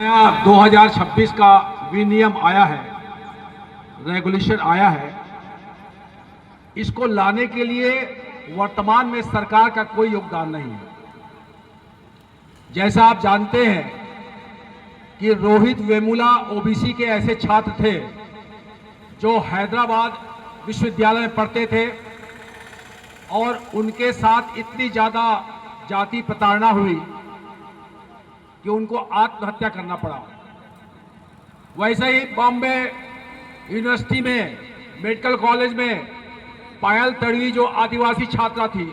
2026 का विनियम आया है, रेगुलेशन आया है। इसको लाने के लिए वर्तमान में सरकार का कोई योगदान नहीं है। जैसा आप जानते हैं कि रोहित वेमुला ओबीसी के ऐसे छात्र थे जो हैदराबाद विश्वविद्यालय में पढ़ते थे और उनके साथ इतनी ज़्यादा जाति प्रताड़ना हुई कि उनको आत्महत्या करना पड़ा। वैसे ही बॉम्बे यूनिवर्सिटी में मेडिकल कॉलेज में पायल तड़वी जो आदिवासी छात्रा थी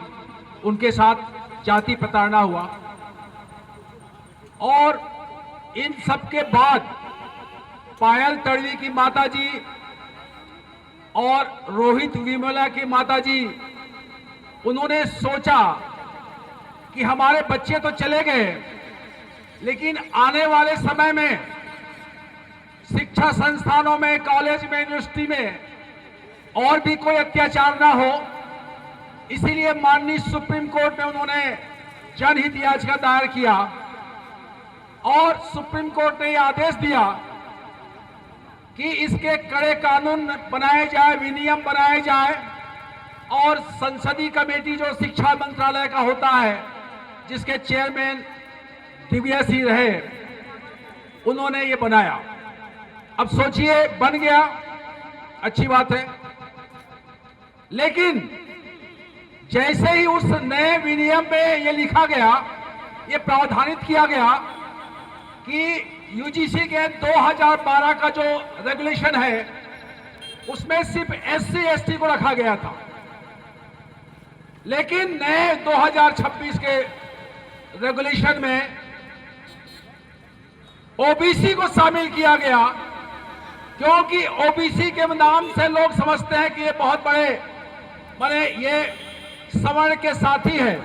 उनके साथ जाति प्रताड़ना हुआ। और इन सब के बाद पायल तड़वी की माताजी और रोहित वेमुला की माताजी उन्होंने सोचा कि हमारे बच्चे तो चले गए, लेकिन आने वाले समय में शिक्षा संस्थानों में, कॉलेज में, यूनिवर्सिटी में और भी कोई अत्याचार ना हो, इसीलिए माननीय सुप्रीम कोर्ट में उन्होंने जनहित याचिका दायर किया और सुप्रीम कोर्ट ने यह आदेश दिया कि इसके कड़े कानून बनाए जाए, विनियम बनाए जाए। और संसदीय कमेटी जो शिक्षा मंत्रालय का होता है, जिसके चेयरमैन दिव्या सिंह रहे, उन्होंने ये बनाया। अब सोचिए, बन गया, अच्छी बात है। लेकिन जैसे ही उस नए विनियम में ये लिखा गया, ये प्रावधानित किया गया कि यूजीसी के 2012 का जो रेगुलेशन है उसमें सिर्फ एससी एसटी को रखा गया था, लेकिन नए 2026 के रेगुलेशन में ओबीसी को शामिल किया गया, क्योंकि ओबीसी के नाम से लोग समझते हैं कि ये बहुत बड़े माने ये सवर्ण के साथी है,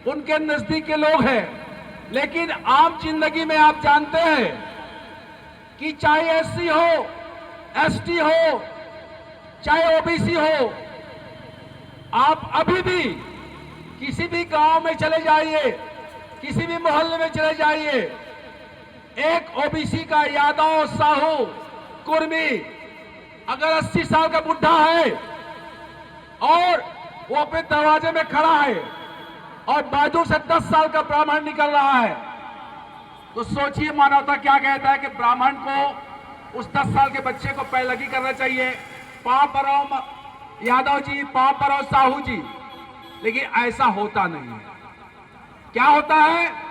उनके नजदीक के लोग हैं। लेकिन आम जिंदगी में आप जानते हैं कि चाहे एससी हो, एसटी हो, चाहे ओबीसी हो, आप अभी भी किसी भी गांव में चले जाइए, किसी भी मोहल्ले में चले जाइए, एक ओबीसी का यादव, साहू, कुर्मी अगर 80 साल का बुढ़ा है और वो अपने दरवाजे में खड़ा है और बाजू से 10 साल का ब्राह्मण निकल रहा है, तो सोचिए मानवता क्या कहता है कि ब्राह्मण को उस 10 साल के बच्चे को पैरलगी करना चाहिए, पांव परो यादव जी, पांव परो साहू जी। लेकिन ऐसा होता नहीं है। क्या होता है,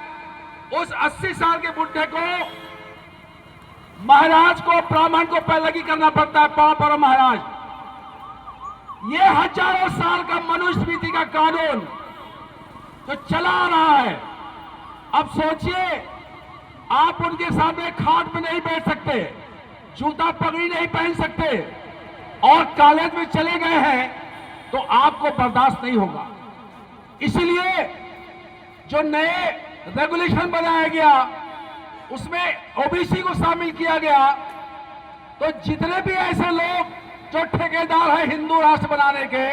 उस 80 साल के बुढ़े को, महाराज को, ब्राह्मण को पैरलगी करना पड़ता है, पांव परो महाराज। ये हजारों साल का मनुस्मृति का कानून तो चला आ रहा है। अब सोचिए, आप उनके सामने खाट में नहीं बैठ सकते, जूता पगड़ी नहीं पहन सकते और कॉलेज में चले गए हैं, तो आपको बर्दाश्त नहीं होगा। इसलिए जो नए रेगुलेशन बनाया गया उसमें ओबीसी को शामिल किया गया, तो जितने भी ऐसे लोग जो ठेकेदार हैं हिंदू राष्ट्र बनाने के,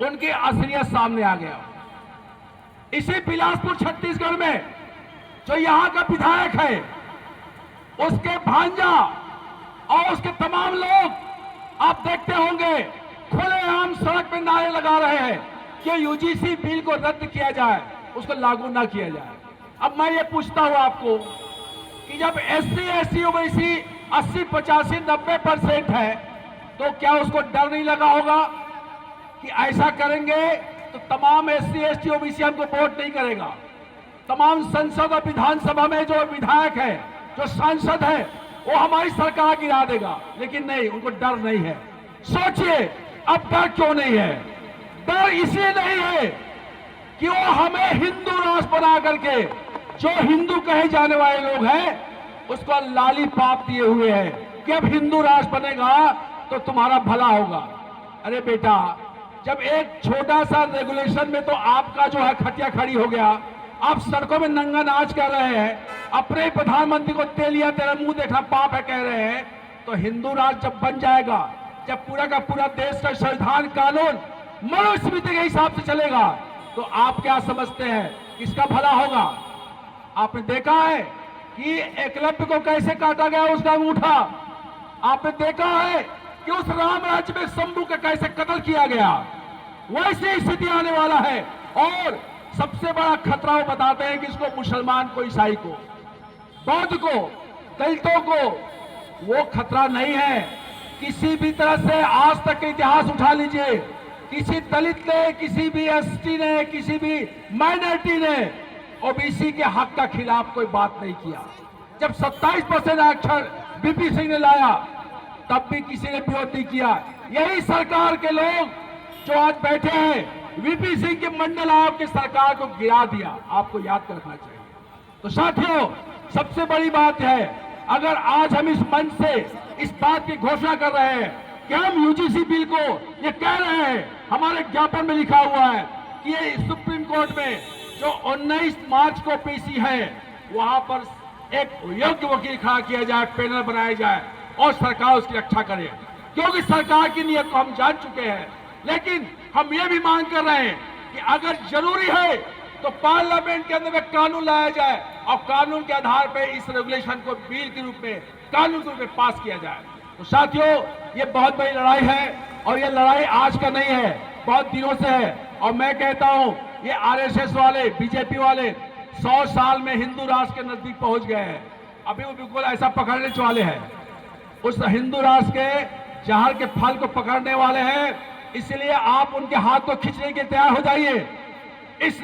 उनकी असलियत सामने आ गया। इसी बिलासपुर छत्तीसगढ़ में जो यहां का विधायक है, उसके भांजा और उसके तमाम लोग आप देखते होंगे खुलेआम सड़क पे नारे लगा रहे हैं कि यूजीसी बिल को रद्द किया जाए, उसको लागू ना किया जाए। अब मैं ये पूछता हूं आपको कि जब एससी एसटी ओबीसी 80, 85, 90% है, तो क्या उसको डर नहीं लगा होगा कि ऐसा करेंगे तो तमाम एससी एसटी ओबीसी हमको वोट नहीं करेगा, तमाम संसद और विधानसभा में जो विधायक है, जो सांसद है, वो हमारी सरकार गिरा देगा। लेकिन नहीं, उनको डर नहीं है। सोचिए, अब डर क्यों नहीं है? डर इसलिए नहीं है कि वो हमें हिंदू राष्ट्र बना करके जो हिंदू कहे जाने वाले लोग हैं उसको लालीपाप दिए हुए हैं कि अब हिंदू राष्ट्र बनेगा तो तुम्हारा भला होगा। अरे बेटा, जब एक छोटा सा रेगुलेशन में तो आपका जो है खटिया खड़ी हो गया, आप सड़कों में नंगा नाच कर रहे हैं, अपने ही प्रधानमंत्री को तेलिया तेरा मुंह देखना पाप है कह रहे हैं, तो हिंदू राष्ट्र जब बन जाएगा, जब पूरा का पूरा देश का संविधान कानून मनुस्मृति के हिसाब से चलेगा, तो आप क्या समझते हैं किसका भला होगा? आपने देखा है कि एकलव्य को कैसे काटा गया उसका अंगूठा। आपने देखा है कि उस राम राज्य में शंभू का कैसे कत्ल किया गया। वैसी स्थिति आने वाला है। और सबसे बड़ा खतरा वो बताते हैं कि इसको मुसलमान को, ईसाई को, बौद्ध को, दलितों को, वो खतरा नहीं है। किसी भी तरह से आज तक के इतिहास उठा लीजिए, किसी दलित ने, किसी भी एसटी ने, किसी भी माइनॉरिटी ने ओबीसी के हक का खिलाफ कोई बात नहीं किया। जब 27% आरक्षण बीपी सिंह ने लाया तब भी किसी ने विरोध नहीं किया। यही सरकार के लोग जो आज बैठे हैं वीपी सिंह के मंडल आयोग की सरकार को गिरा दिया। आपको याद रखना चाहिए। तो साथियों, सबसे बड़ी बात है, अगर आज हम इस मंच से इस बात की घोषणा कर रहे हैं कि हम यूजीसी बिल को ये कह रहे हैं, हमारे ज्ञापन में लिखा हुआ है कि ये सुप्रीम कोर्ट में जो 19 मार्च को पेशी है वहां पर एक योग्य वकील खड़ा किया जाए, पैनल बनाया जाए और सरकार उसकी रक्षा करे। क्योंकि सरकार की नीयत को हम जान चुके हैं। लेकिन हम ये भी मांग कर रहे हैं कि अगर जरूरी है तो पार्लियामेंट के अंदर में कानून लाया जाए और कानून के आधार पर इस रेगुलेशन को बिल के रूप में, कानून के रूप में पास किया जाए। तो साथियों, ये बहुत बड़ी लड़ाई है और ये लड़ाई आज का नहीं है, बहुत दिनों से है। और मैं कहता हूं ये आरएसएस वाले, बीजेपी वाले 100 साल में हिंदू राष्ट्र के नजदीक पहुंच गए हैं। अभी वो बिल्कुल ऐसा पकड़ने वाले हैं, उस हिंदू राष्ट्र के जहर के फल को पकड़ने वाले हैं। इसलिए आप उनके हाथ को खींचने के तैयार हो जाइए। इस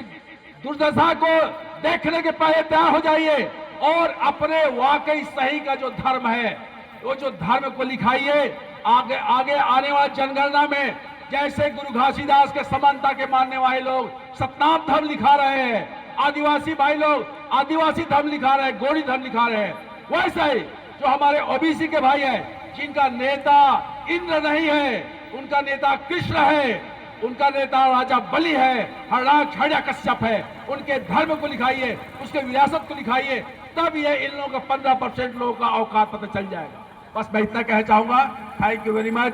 दुर्दशा को देखने के पहले तैयार हो जाइए और अपने वाकई सही का जो धर्म है, वो जो धर्म को लिखाइए। आगे आगे आने वाले जनगणना में जैसे गुरु घासीदास के समानता के मानने वाले लोग सतनाम धर्म लिखा रहे हैं, आदिवासी भाई लोग आदिवासी धर्म लिखा रहे हैं, गोड़ी धर्म लिखा रहे हैं, वैसे ही जो हमारे ओबीसी के भाई हैं जिनका नेता इंद्र नहीं है, उनका नेता कृष्ण है, उनका नेता राजा बलि है, हिरण्यकश्यप है, उनके धर्म को लिखाइए, उसके विरासत को लिखाइए, तब ये इन लोगों का 15% लोगों का औकात पता चल जाएगा। बस मैं इतना कहना चाहूंगा। Thank you very much.